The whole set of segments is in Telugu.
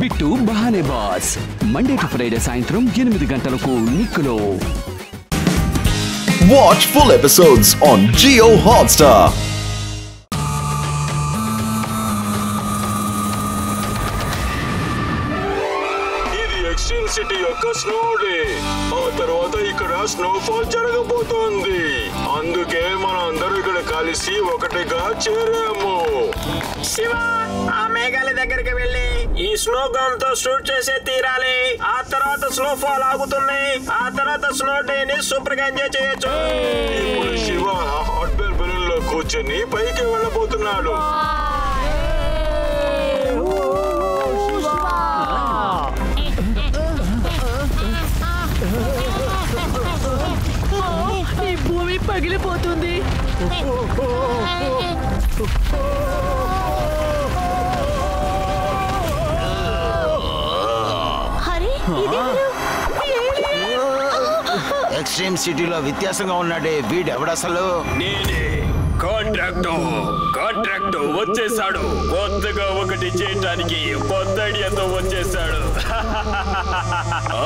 Bit Bahanebaaz Monday to Friday సాయంత్రం 8 గంటలకు నిక్కులో. Watch full episodes on Jio Hotstar. ఇది ఎక్స్ట్రీమ్ సిటీ యొక్క స్నో డే. ఆ తర్వాత ఇక్కడ స్నోఫాల్ జరగబోతోంది. అందుకే మనం అందరూ ఇక్కడ కలిసి ఒకటిగా చేరాము. శివ, ఆ మేఘాల దగ్గరికి వెళ్ళి ఈ స్నో గన్ తో షూట్ చేసే తీరాలి. ఆ తర్వాత స్నో ఫాల్ ఆగుతుంది. ఆ తర్వాత స్నో డే ని సూపర్ గా ఎంజాయ్ చేయొచ్చు. ఇప్పుడు శివ హాట్ ఎయిర్ బెలూన్ లో కూర్చొని పైకి వెళ్ళబోతున్నాడు. ఈ భూమి పగిలిపోతుంది. ఎక్స్ట్రీమ్ సిటీలో వ్యత్యాసంగా ఉన్నాడే వీడెవడసలు? నేనే కాంట్రాక్ట్ వచ్చేసాడు. కొత్తగా ఒకటి చేయటానికి కొత్త ఐడియాతో వచ్చేసాడు.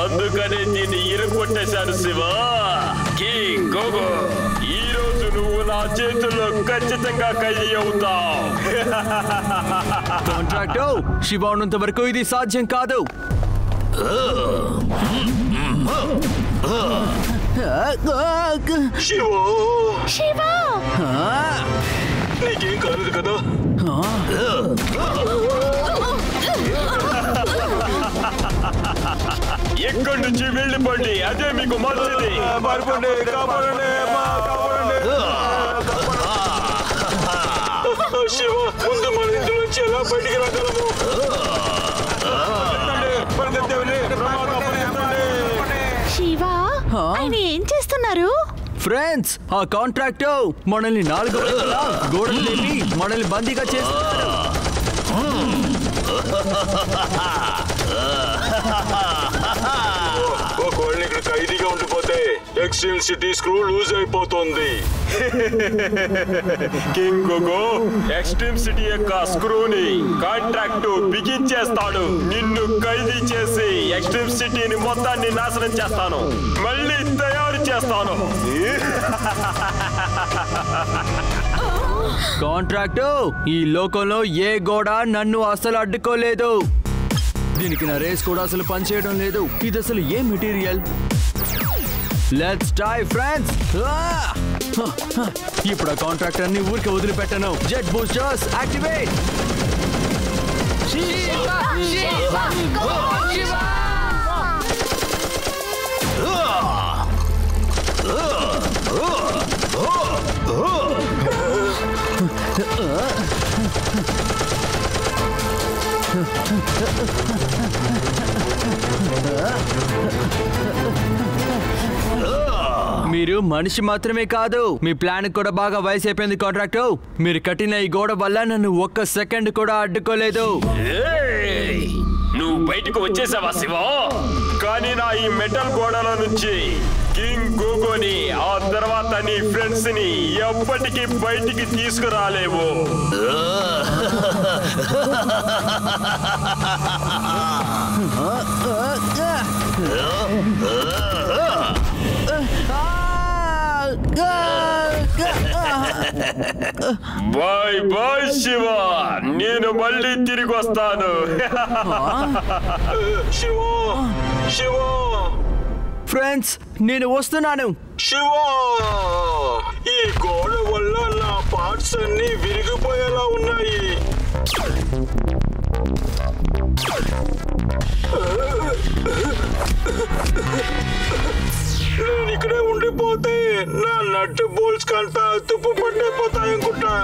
అందుకనే దీన్ని ఇరుకొట్టేశాను శివ. కింగ్ గోగో, ఈ రోజు నువ్వు నా చేతుల్లో ఖచ్చితంగా ఖైదీ అవుతావు. కాంట్రాక్ట్ శివ ఉన్నంత వరకు ఇది సాధ్యం కాదు. శివ, నీకేం కాలేదు కదా? ఎక్కడి నుంచి వెళ్ళిపోండి, అదే మీకు మంచిది. శివ, ముందు మన ఇంటి నుంచి ఎలా బయటికి రాగలము? శివ, ఆయన ఏం చేస్తున్నారు? ఫ్రెండ్స్, ఆ కాంట్రాక్ట్ మనల్ని 4 వైపులా గోడలు లేపి మనల్ని బందీగా చేస్తున్నారు. ఒకవేళ ఇక్కడ ఖైదీగా ఉండిపోతే ఎక్స్ట్రీమ్ సిటీ స్క్రూ లూజ్ అయిపోతుంది. కింగ్ గోగో, ఎక్స్ట్రీమ్ సిటీ యొక్క స్క్రూని కాంట్రాక్ట్ బిగించేస్తాడు. నిన్ను ఖైదీ చేసి ఎక్స్ట్రీమ్ సిటీని మొత్తాన్ని నాశనం చేస్తాను, మళ్ళీ తయారు చేస్తాను. కాంట్రాక్ట్, ఈ లోకంలో ఏ గోడ నన్ను అసలు అడ్డుకోలేదు. దీనికి నా రేస్ కూడా అసలు పనిచేయడం లేదు. ఇది అసలు ఏ మెటీరియల్? Let's try friends. ఇప్పుడు ఆ కాంట్రాక్టర్ ని ఊరికి వదిలిపెట్టను. Jet boosters activate. మీరు మనిషి మాత్రమే కాదు, మీ ప్లాన్ కూడా బాగా వయసు అయిపోయింది కాంట్రాక్ట్. మీరు కట్టిన ఈ గోడ వల్ల నన్ను ఒక్క సెకండ్ కూడా అడ్డుకోలేదు. నువ్వు బయటకు వచ్చేసావా శివ? కానీ నా ఈ మెటల్ గోడల నుంచి కింగ్ గోగోని, ఆ తర్వాత నీ ఫ్రెండ్స్ ని ఎప్పటికీ బయటికి తీసుకురాలేవు. బాయ్ బాయ్ శివ, నేను మళ్ళీ తిరిగి వస్తాను. శివ, ఫ్రెండ్స్, నేను వస్తున్నాను. శివ, ఈ గోడ వల్ల నా పార్ట్స్ అన్ని విరిగిపోయేలా ఉన్నాయి. నేను ఇక్కడే ఉండిపోతే నా నట్ బోల్స్ కంతా తుప్పు పట్టైపోతాయనుకుంటా.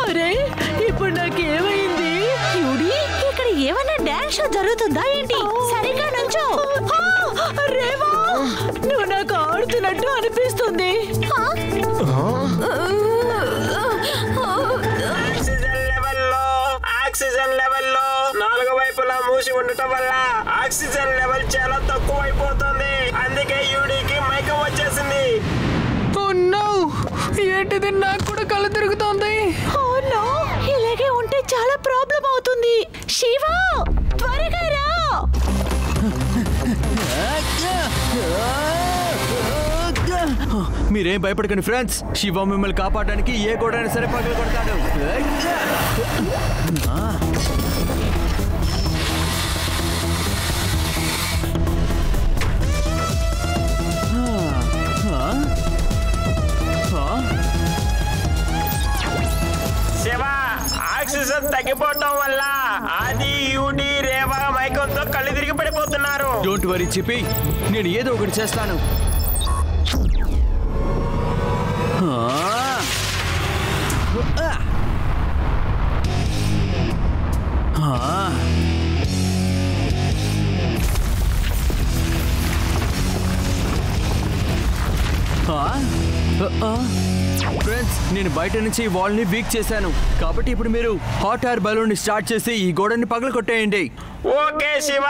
అరే, ఇప్పుడు నాకేమైంది? ఇక్కడ ఏమైనా డాన్స్ షో జరుగుతుందా ఏంటి? సరిగా నుంచో. రేవా, నువ్వు నాకు ఆడుతున్నట్టు అనిపిస్తుంది. ఆక్సిజన్ లెవెల్లో 4 వైపులా మూసి ఉండటం వల్ల ఆక్సిజన్ లెవెల్ చాలా తక్కువ అయిపోతుంది. అందుకే యూడీకి మైకం వచ్చేసింది. ఏంటిది? నాకు కూడా కళ్ళు తిరుగుతోంది. ఇలాగే ఉంటే చాలా ప్రాబ్లం అవుతుంది. శివ, త్వరగా రా. మీరేం భయపడకండి ఫ్రెండ్స్. శివ మిమ్మల్ని కాపాడడానికి ఏ గోడైనా సరే పగలు కొడతాడు. శివ, ఆక్సిజన్ తగ్గిపోవటం వల్ల ఆది, యూడి, రేవా మైకంతో కళ్ళు తిరిగి పడిపోతున్నారు. డోంట్ వరీ చిప్పి, నేను ఏదో ఒకటి చేస్తాను. ఫ్రెండ్స్, నేను బయట నుంచి వాల్ ని వీక్ చేశాను. కాబట్టి ఇప్పుడు మీరు హాట్ ఎయిర్ బలూన్ ని స్టార్ట్ చేసి ఈ గోడని పగల కొట్టేయండి. ఓకే శివ.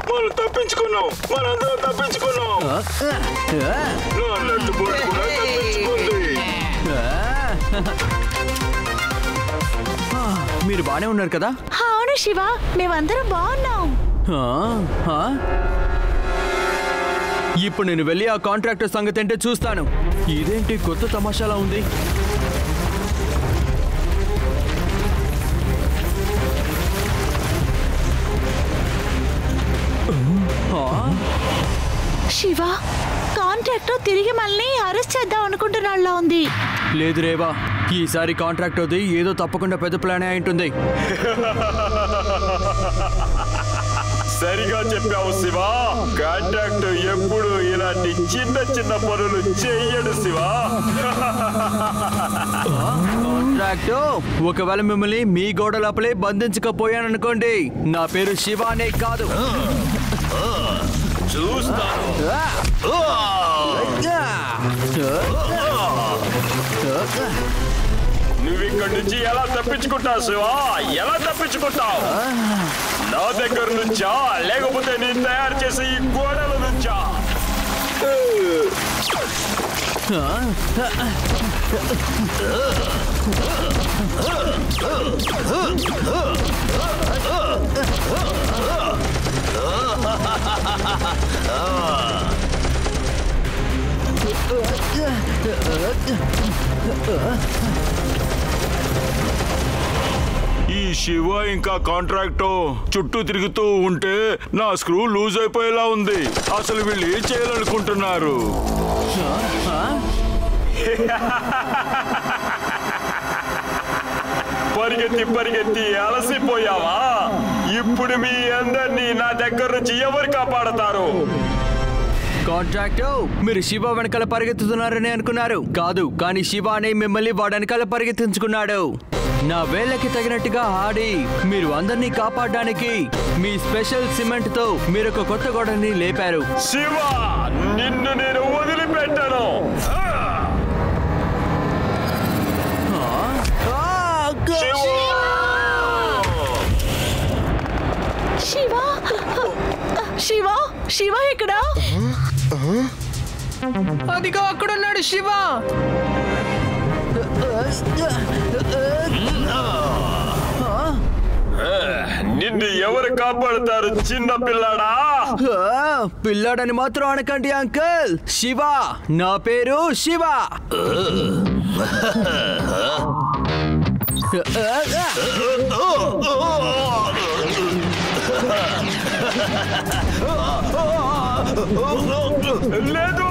మనం తప్పించుకున్నాం. మనందరం తప్పించుకున్నాం. నా నట్టు బోర్డు కూడా తప్పించుకుంది. మీరు బానే ఉన్నారు కదా? అవును శివ, మేమందరం బాగున్నాం. ఇప్పుడు నేను వెళ్ళి ఆ కాంట్రాక్టర్ సంగతి ఏంటో చూస్తాను. ఇదేంటి కొత్త తమాషాలా ఉంది? శివ, కాంట్రాక్టర్ తిరిగి మళ్ళీ అరెస్ట్ చేద్దాం అనుకుంటున్నాళ్ళ ఉంది. లేదు రేవా, ఈసారి కాంట్రాక్ట్ అవుతుంది ఏదో తప్పకుండా పెద్ద ప్లానే అయి ఉంటుంది. సరిగా చెప్పావు శివ. కాంట్రాక్ట్ ఎప్పుడు ఇలాంటి చిన్న చిన్న పనులు చెయ్యడు శివ. కాంట్రాక్ట్ ఒకవేళ మిమ్మల్ని మీ గోడ లోపలే బంధించకపోయాననుకోండి, నా పేరు శివ అనే కాదు. చూస్తాను. నువ్వు ఇక్కడి నుంచి ఎలా తప్పించుకుంటావు శివ? ఎలా తప్పించుకుంటావు? నా దగ్గర నుంచా, లేకపోతే నేను తయారు చేసే ఈ గోడల నుంచా? ఈ శివ ఇంకా కాంట్రాక్ట్ చుట్టూ తిరుగుతూ ఉంటే నా స్క్రూ లూజ్ అయిపోయేలా ఉంది. అసలు వీళ్ళు ఏం చేయాలనుకుంటున్నారు? పరిగెత్తి పరిగెత్తి అలసిపోయావా? ఇప్పుడు మీ అందరినీ నా దగ్గర నుంచి ఎవరు కాపాడతారు? కాంట్రాక్టర్, మీరు శివ వెనకాల పరిగెత్తుతున్నారని అనుకున్నారు. కాదు, కానీ శివ అనే మిమ్మల్ని వాడి వెనకాల పరిగెత్తించుకున్నాడు. నా వేళ్ళకి తగినట్టుగా ఆడి మీరు అందరినీ కాపాడడానికి మీ స్పెషల్ సిమెంట్ తో మీరు ఒక కొత్త గోడని లేపారు. శివ, నిన్ను నేను వదిలిపెట్టను. శివ, శివ, శివ ఇక్కడ. అదిగో అక్కడున్నాడు శివ. నిన్ను ఎవరు కాపాడుతారు చిన్న పిల్లాడా? పిల్లాడని మాత్రం అనకండి అంకుల్. శివ, నా పేరు శివ. లేదు.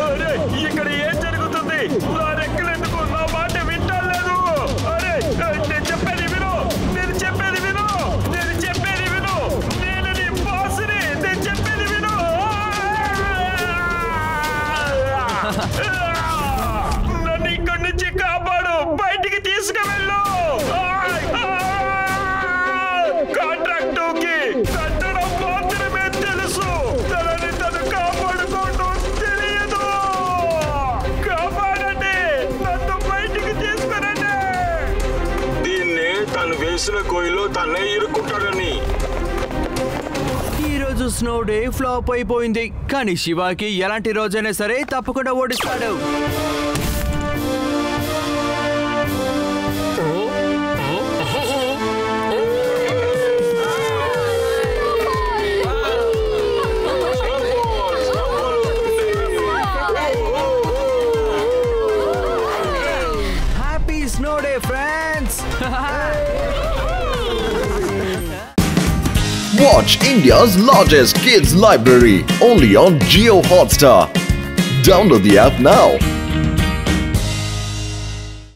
అరే, ఇక్కడ ఏం జరుగుతుంది? నా రెక్కలెందుకు నా మాట వింటలేదు? అరే, నేను చెప్పేది విను. నేను చెప్పేది విను. నేను చెప్పేది విను. నేను నీ బాస్ని. నేను చెప్పేది విను. నన్ను ఇక్కడి నుంచి కాపాడు. బయటికి తీసుకువెళ్ళు. వేసిన గొయ్యిలో తనే ఇరుక్కుంటాడని. ఈ రోజు స్నో డే ఫ్లాప్ అయిపోయింది, కానీ శివాకి ఎలాంటి రోజైనా సరే తప్పకుండా ఓడిస్తాడు. Snow Day, friends! Watch India's largest kids library only on Jio Hotstar. Download the app now.